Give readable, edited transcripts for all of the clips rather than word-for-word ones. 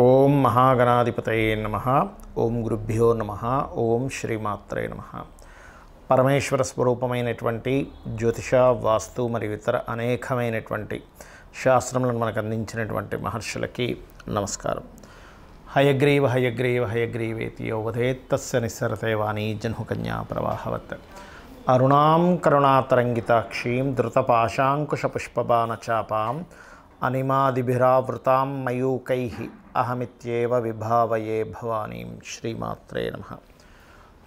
ఓం మహాగణాధిపతయే నమః. ఓం గురుభ్యో నమః. ఓం శ్రీమాత్రే నమః. పరమేశ్వర స్వరూపమైనటువంటి జ్యోతిష, వాస్తు మరియు ఇతర అనేకమైనటువంటి శాస్త్రములను మనకు అందించినటువంటి మహర్షులకి నమస్కారం. హయగ్రీవ హయగ్రీవ హయగ్రీవేతి యోవధేత్తస్య నిస్సరతే వాణీ జన్హుకన్యా ప్రవాహవత్. అరుణాం కరుణాతరంగితాక్షీం ధృతపాశాంకుశపుష్పబాణచాపాం అనిమాదిభిరావృతాం మయూకైః అహమిత్యేవ విభావయే భవానీం. శ్రీమాత్రే నమః.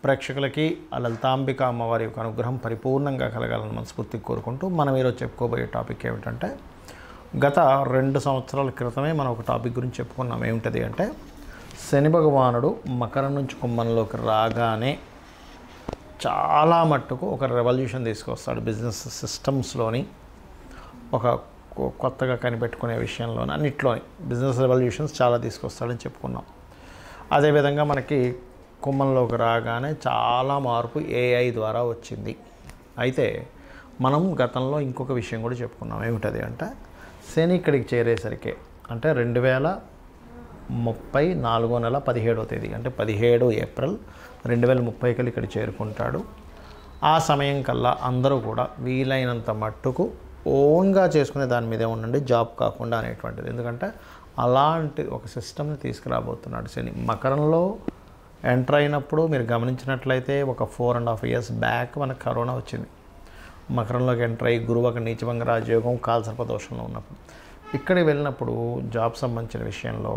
ప్రేక్షకులకి ఆ లలితాంబిక అమ్మవారి యొక్క అనుగ్రహం పరిపూర్ణంగా కలగాలని మనస్ఫూర్తిగా కోరుకుంటూ మనం ఈరోజు చెప్పుకోబోయే టాపిక్ ఏమిటంటే, గత 2 సంవత్సరాల క్రితమే మనం ఒక టాపిక్ గురించి చెప్పుకున్నాం. ఏమిటది అంటే, శని భగవానుడు మకరం నుంచి కుంభంలోకి రాగానే చాలా మట్టుకు ఒక రెవల్యూషన్ తీసుకొస్తాడు. బిజినెస్ సిస్టమ్స్లోని ఒక కొత్తగా కనిపెట్టుకునే విషయంలోని అన్నిట్లోని బిజినెస్ రెవల్యూషన్స్ చాలా తీసుకొస్తాడని చెప్పుకున్నాం. అదేవిధంగా మనకి కుంభంలోకి రాగానే చాలా మార్పు ఏఐ ద్వారా వచ్చింది. అయితే మనం గతంలో ఇంకొక విషయం కూడా చెప్పుకున్నాం. ఏమిటది అంటే, శని ఇక్కడికి చేరేసరికి అంటే 2030 4వ నెల 17వ తేదీ అంటే 17 ఏప్రిల్ 2030 కల్లా ఇక్కడ చేరుకుంటాడు. ఆ సమయం కల్లా అందరూ కూడా వీలైనంత మట్టుకు ఓన్గా చేసుకునే దాని మీదే ఉండండి, జాబ్ కాకుండా అనేటువంటిది. ఎందుకంటే అలాంటి ఒక సిస్టమ్ని తీసుకురాబోతున్నాడు శని. మకరంలో ఎంటర్ అయినప్పుడు మీరు గమనించినట్లయితే ఒక 4.5 years బ్యాక్ మనకు కరోనా వచ్చింది. మకరంలోకి ఎంటర్ అయ్యి గురువు ఒక నీచభంగ రాజయోగం కాలసర్పదోషంలో ఉన్నప్పుడు ఇక్కడికి వెళ్ళినప్పుడు జాబ్ సంబంధించిన విషయంలో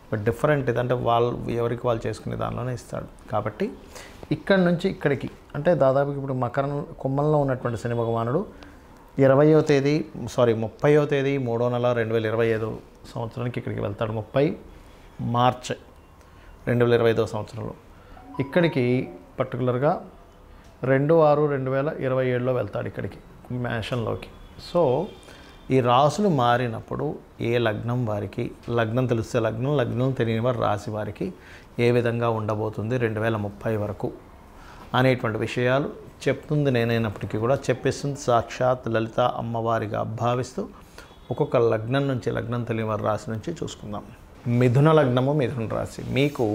ఒక డిఫరెంట్ ఇదంటే వాళ్ళు ఎవరికి వాళ్ళు చేసుకునే దానిలోనే ఇస్తాడు. కాబట్టి ఇక్కడి నుంచి ఇక్కడికి అంటే దాదాపుకి ఇప్పుడు కుంభంలో ఉన్నటువంటి శని భగవానుడు 30వ తేదీ 30వ తేదీ 3వ నెల 2025 సంవత్సరానికి ఇక్కడికి వెళ్తాడు. 30 మార్చ్ 2025 సంవత్సరంలో ఇక్కడికి పర్టికులర్గా 2/6/2027లో వెళ్తాడు ఇక్కడికి మేషంలోకి. సో ఈ రాసులు మారినప్పుడు ఏ లగ్నం వారికి, లగ్నం తెలిస్తే లగ్నం తెలియని వారి రాశి వారికి ఏ విధంగా ఉండబోతుంది 2030 వరకు అనేటువంటి విషయాలు చెప్తుంది నేనైనప్పటికీ కూడా చెప్పేస్తుంది సాక్షాత్ లలిత అమ్మవారిగా భావిస్తూ ఒక్కొక్క లగ్నం నుంచి, లగ్నం తెలియని వారి రాశి నుంచి చూసుకుందాం. మిథున లగ్నము, మిథున రాశి. మీకు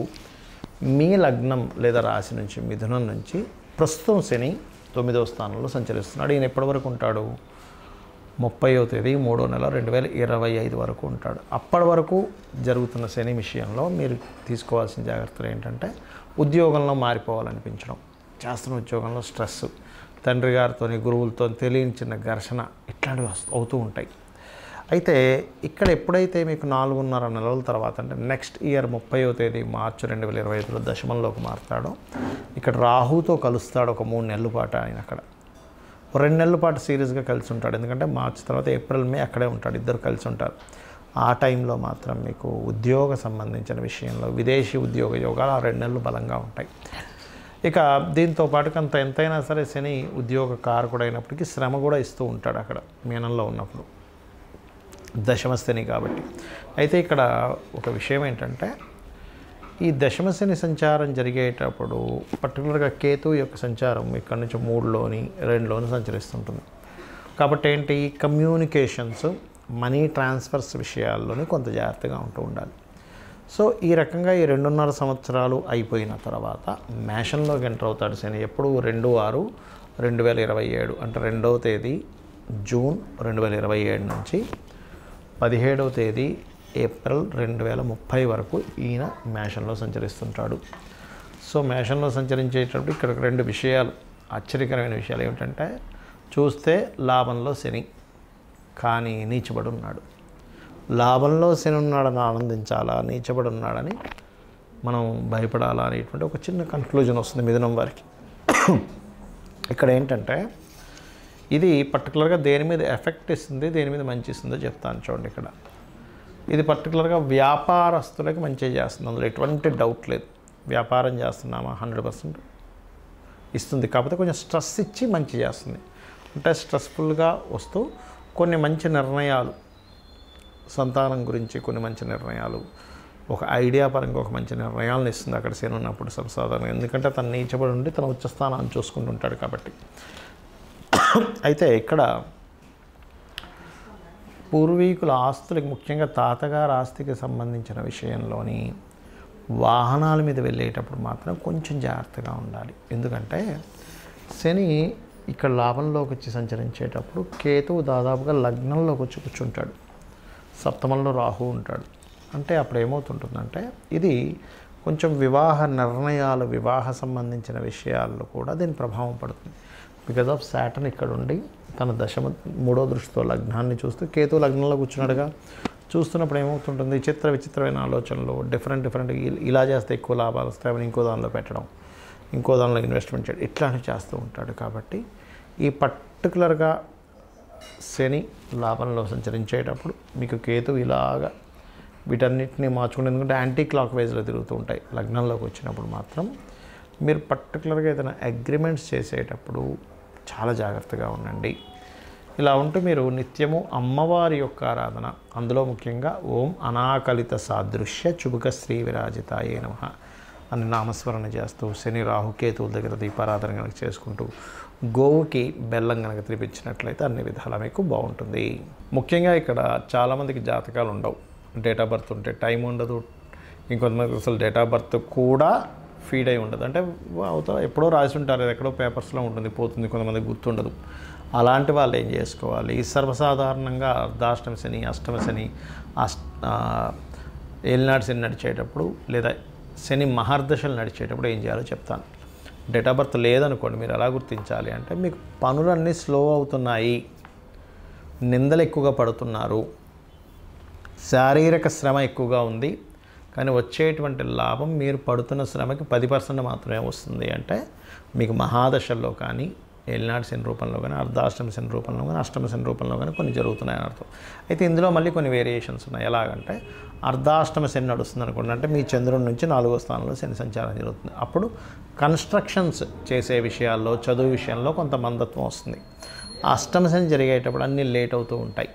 మీ లగ్నం లేదా రాశి నుంచి, మిథునం నుంచి ప్రస్తుతం శని 9వ స్థానంలో సంచరిస్తున్నాడు. ఈయన ఎప్పటి వరకు ఉంటాడు? 30వ తేదీ 3వ నెల 2025 వరకు ఉంటాడు. అప్పటి వరకు జరుగుతున్న శని విషయంలో మీరు తీసుకోవాల్సిన జాగ్రత్తలు ఏంటంటే, ఉద్యోగంలో మారిపోవాలనిపించడం, చేస్తున్న ఉద్యోగంలో స్ట్రెస్, తండ్రి గారితో గురువులతో తెలియని చిన్న ఘర్షణ ఇట్లాంటివి అవుతూ ఉంటాయి. అయితే ఇక్కడ ఎప్పుడైతే మీకు 4.5 నెలల తర్వాత అంటే నెక్స్ట్ ఇయర్ 30వ తేదీ మార్చి 2025లో దశమంలోకి మారుతాడో, ఇక్కడ రాహుతో కలుస్తాడు. ఒక 3 నెలల పాటు ఆయన అక్కడ 2 నెలల పాటు సీరియస్గా కలిసి ఉంటాడు. ఎందుకంటే మార్చి తర్వాత ఏప్రిల్ మే అక్కడే ఉంటాడు, ఇద్దరు కలిసి ఉంటారు. ఆ టైంలో మాత్రం మీకు ఉద్యోగ సంబంధించిన విషయంలో విదేశీ ఉద్యోగ యోగాలు ఆ 2 నెలలు బలంగా ఉంటాయి. ఇక దీంతో పాటు కొంత ఎంతైనా సరే శని ఉద్యోగ కారకుడైనప్పటికీ శ్రమ కూడా ఇస్తూ ఉంటాడు అక్కడ మీనంలో ఉన్నప్పుడు, దశమశని కాబట్టి. అయితే ఇక్కడ ఒక విషయం ఏంటంటే, ఈ దశమశని సంచారం జరిగేటప్పుడు పర్టికులర్గా కేతు యొక్క సంచారం ఇక్కడ నుంచి 3లోని 2లోని సంచరిస్తుంటుంది. కాబట్టి ఏంటి, కమ్యూనికేషన్స్, మనీ ట్రాన్స్ఫర్స్ విషయాల్లోనే కొంత జాగ్రత్తగా ఉంటూ ఉండాలి. సో ఈ రకంగా ఈ 2.5 సంవత్సరాలు అయిపోయిన తర్వాత మేషంలోకి ఎంటర్ అవుతాడు శని. ఎప్పుడు 2/6/2027 అంటే 2వ తేదీ జూన్ 2027 నుంచి 17వ తేదీ ఏప్రిల్ 2030 వరకు ఈయన మేషంలో సంచరిస్తుంటాడు. సో మేషంలో సంచరించేటప్పుడు ఇక్కడ 2 విషయాలు, ఆశ్చర్యకరమైన విషయాలు ఏమిటంటే, చూస్తే లాభంలో శని కానీ నీచబడి ఉన్నాడు. లాభంలో శని ఉన్నాడని ఆనందించాలా, నీచబడి ఉన్నాడని మనం భయపడాలా అనేటువంటి ఒక చిన్న కన్క్లూజన్ వస్తుంది మిథునం వారికి. ఇక్కడ ఏంటంటే, ఇది పర్టికులర్గా దేని మీద ఎఫెక్ట్ ఇస్తుంది, దేని మీద మంచి ఇస్తుందో చెప్తాను చూడండి. ఇక్కడ ఇది పర్టికులర్గా వ్యాపారస్తులకి మంచి చేస్తుంది, అందులో ఎటువంటి డౌట్ లేదు. వ్యాపారం చేస్తున్నామా 100% ఇస్తుంది. కాకపోతే కొంచెం స్ట్రెస్ ఇచ్చి మంచి చేస్తుంది. అంటే స్ట్రెస్ఫుల్గా వస్తూ కొన్ని మంచి నిర్ణయాలు, సంతానం గురించి కొన్ని మంచి నిర్ణయాలు, ఒక ఐడియా పరంగా ఒక మంచి నిర్ణయాలను ఇస్తుంది అక్కడ శని ఉన్నప్పుడు సర్వసాధారణంగా. ఎందుకంటే తను నీచబడి ఉండి తన ఉచ్చస్థానాన్ని చూసుకుంటుంటాడు కాబట్టి. అయితే ఇక్కడ పూర్వీకుల ఆస్తులకు, ముఖ్యంగా తాతగారి ఆస్తికి సంబంధించిన విషయంలోని వాహనాల మీద వెళ్ళేటప్పుడు మాత్రం కొంచెం జాగ్రత్తగా ఉండాలి. ఎందుకంటే శని ఇక్కడ లాభంలోకి వచ్చి సంచరించేటప్పుడు కేతువు దాదాపుగా లగ్నంలోకి వచ్చి కూర్చుంటాడు, సప్తమంలో రాహు ఉంటాడు. అంటే అప్పుడు ఏమవుతుంటుందంటే ఇది కొంచెం వివాహ నిర్ణయాలు, వివాహ సంబంధించిన విషయాల్లో కూడా దీని ప్రభావం పడుతుంది. బికాజ్ ఆఫ్ సాటర్న్ ఇక్కడ ఉండి తన మూడో దృష్టితో లగ్నాన్ని చూస్తూ, కేతు లగ్నంలో కూర్చున్నాడుగా, చూస్తున్నప్పుడు ఏమవుతుంటుంది, విచిత్రమైన ఆలోచనలు, డిఫరెంట్ ఇలా చేస్తే ఎక్కువ లాభాలు వస్తాయని ఇంకో దానిలో పెట్టడం, ఇంకో దానిలో ఇన్వెస్ట్మెంట్ చేయడం, ఇట్లాంటివి చేస్తూ ఉంటాడు. కాబట్టి ఈ పర్టికులర్గా శని లాభంలో సంచరించేటప్పుడు మీకు కేతు ఇలాగా వీటన్నిటిని మార్చుకుంటే, ఎందుకంటే యాంటీ క్లాక్ వైజ్లో తిరుగుతూ ఉంటాయి. లగ్నంలోకి వచ్చినప్పుడు మాత్రం మీరు పర్టికులర్గా ఏదైనా అగ్రిమెంట్స్ చేసేటప్పుడు చాలా జాగ్రత్తగా ఉండండి. ఇలా ఉంటూ మీరు నిత్యము అమ్మవారి యొక్క ఆరాధన, అందులో ముఖ్యంగా ఓం అనాకలిత సాదృశ్య చుబుక శ్రీ విరాజితాయే నమః అని నామస్మరణ చేస్తూ, శని రాహు కేతువుల దగ్గర దీపారాధన కనుక చేసుకుంటూ, గోవుకి బెల్లం కనుక తినిపించినట్లయితే అన్ని విధాలా మీకు బాగుంటుంది. ముఖ్యంగా ఇక్కడ చాలామందికి జాతకాలు ఉండవు, డేట్ ఆఫ్ బర్త్ ఉంటే టైం ఉండదు, ఇంకొంతమందికి అసలు డేట్ ఆఫ్ బర్త్ కూడా ఫీడ్ అయి ఉండదు. అంటే ఎప్పుడో రాసి ఉంటారు, ఎక్కడో పేపర్స్లో ఉంటుంది, పోతుంది, కొంతమందికి గుర్తుండదు. అలాంటి వాళ్ళు ఏం చేసుకోవాలి, సర్వసాధారణంగా అర్ధాష్టమ శని, అష్టమ శని, ఏలినాటి శని నడిచేటప్పుడు లేదా శని మహర్దశలు నడిచేటప్పుడు ఏం చేయాలో చెప్తాను. డేట్ ఆఫ్ బర్త్ లేదనుకోండి, మీరు ఎలా గుర్తించాలి అంటే, మీకు పనులన్నీ స్లో అవుతున్నాయి, నిందలు ఎక్కువగా పడుతున్నారు, శారీరక శ్రమ ఎక్కువగా ఉంది, కానీ వచ్చేటువంటి లాభం మీరు పడుతున్న శ్రమకి 10% మాత్రమే వస్తుంది అంటే మీకు మహాదశల్లో కానీ, ఏలినాటి శని రూపంలో కానీ, అర్ధాష్టమ శని రూపంలో కానీ, అష్టమ శని రూపంలో కానీ కొన్ని జరుగుతున్నాయని అర్థం. అయితే ఇందులో మళ్ళీ కొన్ని వేరియేషన్స్ ఉన్నాయి. ఎలాగంటే అర్ధాష్టమ శని నడుస్తుంది అనుకోండి, అంటే మీ చంద్రుడి నుంచి 4వ స్థానంలో శని సంచారం జరుగుతుంది. అప్పుడు కన్స్ట్రక్షన్స్ చేసే విషయాల్లో, చదువు విషయంలో కొంత మందత్వం వస్తుంది. అష్టమ శని జరిగేటప్పుడు అన్నీ లేట్ అవుతూ ఉంటాయి,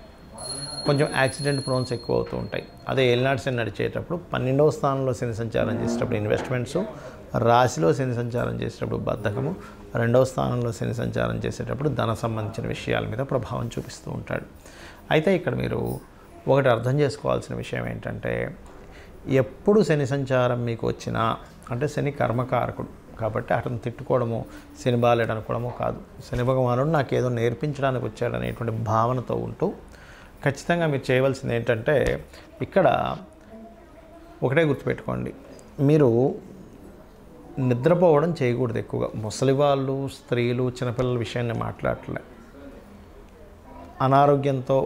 కొంచెం యాక్సిడెంట్ ప్రోన్స్ ఎక్కువ అవుతూ ఉంటాయి. అదే ఏలినాటి శని నడిచేటప్పుడు 12వ స్థానంలో శని సంచారం చేసేటప్పుడు ఇన్వెస్ట్మెంట్స్, రాశిలో శని సంచారం చేసేటప్పుడు బద్ధకము, 2వ స్థానంలో శని సంచారం చేసేటప్పుడు ధన సంబంధించిన విషయాల మీద ప్రభావం చూపిస్తూ ఉంటాడు. అయితే ఇక్కడ మీరు ఒకటి అర్థం చేసుకోవాల్సిన విషయం ఏంటంటే, ఎప్పుడు శని సంచారం మీకు వచ్చినా, అంటే శని కర్మకారకుడు కాబట్టి అతను తిట్టుకోవడము, శని బాలేడు అనుకోవడము కాదు. శని భగవానుడు నాకేదో నేర్పించడానికి వచ్చాడనేటువంటి భావనతో ఉంటూ ఖచ్చితంగా మీరు చేయవలసింది ఏంటంటే, ఇక్కడ ఒకటే గుర్తుపెట్టుకోండి, మీరు నిద్రపోవడం చేయకూడదు ఎక్కువగా. ముసలి వాళ్ళు, స్త్రీలు, చిన్నపిల్లల విషయాన్ని మాట్లాడలే. అనారోగ్యంతో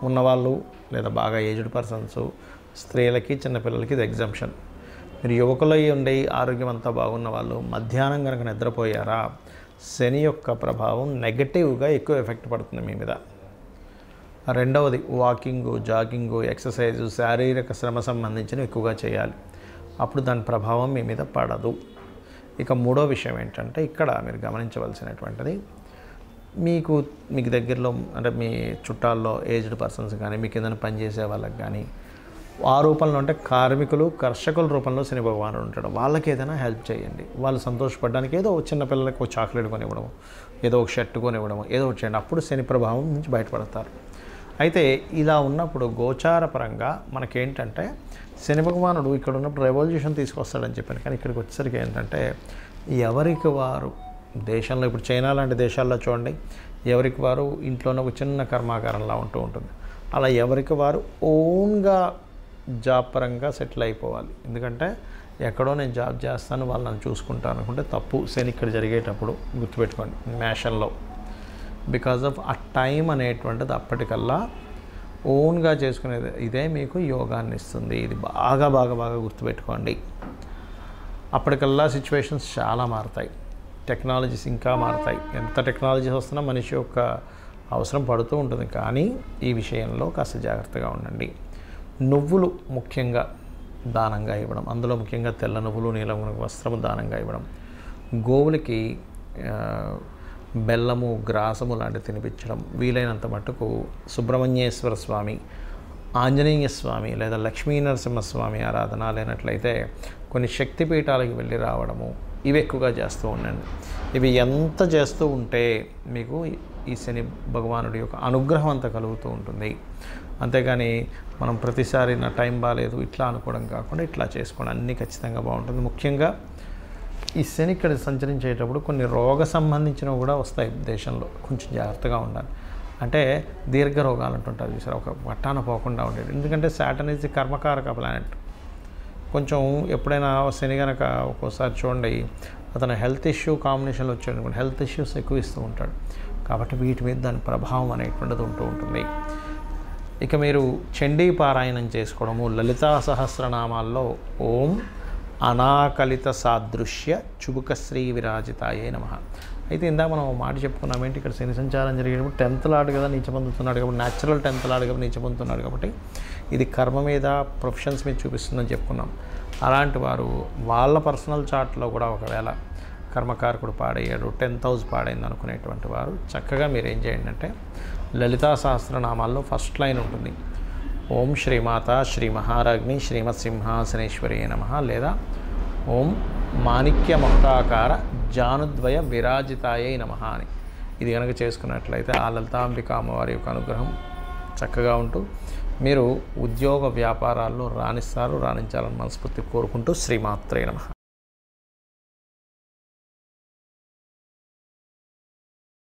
ఉన్నవాళ్ళు లేదా బాగా ఏజ్డ్ పర్సన్స్, స్త్రీలకి, చిన్నపిల్లలకి ఇది ఎగ్జంప్షన్. మీరు యువకులై ఉండి ఆరోగ్యం అంతా బాగున్న వాళ్ళు మధ్యాహ్నం కనుక నిద్రపోయారా, శని యొక్క ప్రభావం నెగటివ్గా ఎక్కువ ఎఫెక్ట్ పడుతుంది మీ మీద. రెండవది వాకింగు, జాగింగు, ఎక్సర్సైజు, శారీరక శ్రమ సంబంధించినవి ఎక్కువగా చేయాలి, అప్పుడు దాని ప్రభావం మీ మీద పడదు. ఇక మూడో విషయం ఏంటంటే, ఇక్కడ మీరు గమనించవలసినటువంటిది, మీకు దగ్గరలో అంటే మీ చుట్టాల్లో ఏజ్డ్ పర్సన్స్ కానీ, మీకు ఏదైనా పనిచేసే వాళ్ళకి కానీ, ఆ రూపంలో అంటే కార్మికులు, కర్షకుల రూపంలో శని భగవానుడు ఉంటాడు. వాళ్ళకి ఏదైనా హెల్ప్ చేయండి. వాళ్ళు సంతోషపడడానికి ఏదో చిన్నపిల్లలకి ఒక చాక్లెట్ కొనివ్వడము, ఏదో ఒక షర్ట్ కొనివ్వడము, ఏదో ఒకటి చేయండి. అప్పుడు శని ప్రభావం నుంచి బయటపడతారు. అయితే ఇలా ఉన్నప్పుడు గోచారపరంగా మనకేంటంటే, శని భగవానుడు ఇక్కడ ఉన్నప్పుడు రెవల్యూషన్ తీసుకొస్తాడని చెప్పాను, కానీ ఇక్కడికి వచ్చేసరికి ఏంటంటే, ఎవరికి వారు దేశంలో, ఇప్పుడు చైనా లాంటి దేశాల్లో చూడండి, ఎవరికి వారు ఇంట్లోనే ఒక చిన్న కర్మాగారంలా ఉంటూ ఉంటుంది. అలా ఎవరికి వారు ఓన్గా జాబ్ పరంగా సెటిల్ అయిపోవాలి. ఎందుకంటే ఎక్కడో నేను జాబ్ చేస్తాను, వాళ్ళు నన్ను చూసుకుంటాను అనుకుంటే తప్పు. శని ఇక్కడ జరిగేటప్పుడు గుర్తుపెట్టుకోండి, మేషంలో, బికాజ్ ఆఫ్ ఆ టైం అనేటువంటిది అప్పటికల్లా ఓన్గా చేసుకునేది ఇదే మీకు యోగాన్ని ఇస్తుంది. ఇది బాగా బాగా బాగా గుర్తుపెట్టుకోండి. అప్పటికల్లా సిచ్యువేషన్స్ చాలా మారుతాయి, టెక్నాలజీస్ ఇంకా మారుతాయి. ఎంత టెక్నాలజీస్ వస్తున్నా మనిషి యొక్క అవసరం పడుతూ ఉంటుంది. కానీ ఈ విషయంలో కాస్త జాగ్రత్తగా ఉండండి. నువ్వులు ముఖ్యంగా దానంగా ఇవ్వడం, అందులో ముఖ్యంగా తెల్ల నువ్వులు, నీలం వస్త్రము దానంగా ఇవ్వడం, గోవులకి బెల్లము, గ్రాసము లాంటివి తినిపించడం, వీలైనంత మట్టుకు సుబ్రహ్మణ్యేశ్వర స్వామి, ఆంజనేయ స్వామి లేదా లక్ష్మీ నరసింహస్వామి ఆరాధన లేనట్లయితే కొన్ని శక్తిపీఠాలకు వెళ్ళి రావడము, ఇవి ఎక్కువగా చేస్తూ ఉండండి. ఇవి ఎంత చేస్తూ ఉంటే మీకు ఈ శని భగవానుడి యొక్క అనుగ్రహం అంతా కలుగుతూ ఉంటుంది. అంతేగాని మనం ప్రతిసారి నా టైం బాగాలేదు ఇట్లా అనుకోవడం కాకుండా ఇట్లా చేసుకోండి, అన్నీ ఖచ్చితంగా బాగుంటుంది. ముఖ్యంగా ఈ శని ఇక్కడ సంచరించేటప్పుడు కొన్ని రోగ సంబంధించినవి కూడా వస్తాయి దేశంలో, కొంచెం జాగ్రత్తగా ఉండాలి. అంటే దీర్ఘ రోగాలు అంటుంటారు చూసారు, ఒక పట్టాన పోకుండా ఉండేది. ఎందుకంటే సాటర్న్ ఈజ్ ది కర్మకారక ప్లానెట్. కొంచెం ఎప్పుడైనా శని కనుక ఒక్కోసారి చూడండి అతను హెల్త్ ఇష్యూ కాంబినేషన్లో వచ్చాడు, హెల్త్ ఇష్యూస్ ఎక్కువ ఇస్తూ ఉంటాడు. కాబట్టి వీటి మీద దాని ప్రభావం అనేటువంటిది ఉంటూ ఉంటుంది. ఇక మీరు చండీ పారాయణం చేసుకోవడము, లలితా సహస్రనామాల్లో ఓం అనాకలిత సాదృశ్య చుబుకశ్రీ విరాజితాయే నమః. అయితే ఇందాక మనం మాట చెప్పుకున్నాం ఏంటి, ఇక్కడ శని సంచారం జరిగేటప్పుడు 10th లార్డ్ కదా నీచ పొందుతున్నాడు కాబట్టి, న్యాచురల్ 10th లార్డ్ కాబట్టి నీచ పొందుతున్నాడు కాబట్టి ఇది కర్మ మీద ప్రొఫెషన్స్ మీద చూపిస్తుందని చెప్పుకున్నాం. అలాంటి వారు వాళ్ళ పర్సనల్ చార్ట్లో కూడా ఒకవేళ కర్మకారకుడు పాడయ్యాడు, 10th హౌస్ పాడైంది అనుకునేటువంటి వారు చక్కగా మీరు ఏం చేయండి అంటే లలితా సహస్రనామాల్లో ఫస్ట్ లైన్ ఉంటుంది, ఓం శ్రీమాత శ్రీ మహారాజ్ఞి శ్రీమత్ సింహాసనేశ్వరి నమః, లేదా ఓం మాణిక్య మకుటాకార జానుద్వయ విరాజితాయై నమః అని. ఇది కనుక చేసుకున్నట్లయితే ఆ లలితాంబిక అమ్మవారి యొక్క అనుగ్రహం చక్కగా ఉంటూ మీరు ఉద్యోగ వ్యాపారాల్లో రాణించాలని మనస్ఫూర్తి కోరుకుంటూ శ్రీమాత్రే నమః.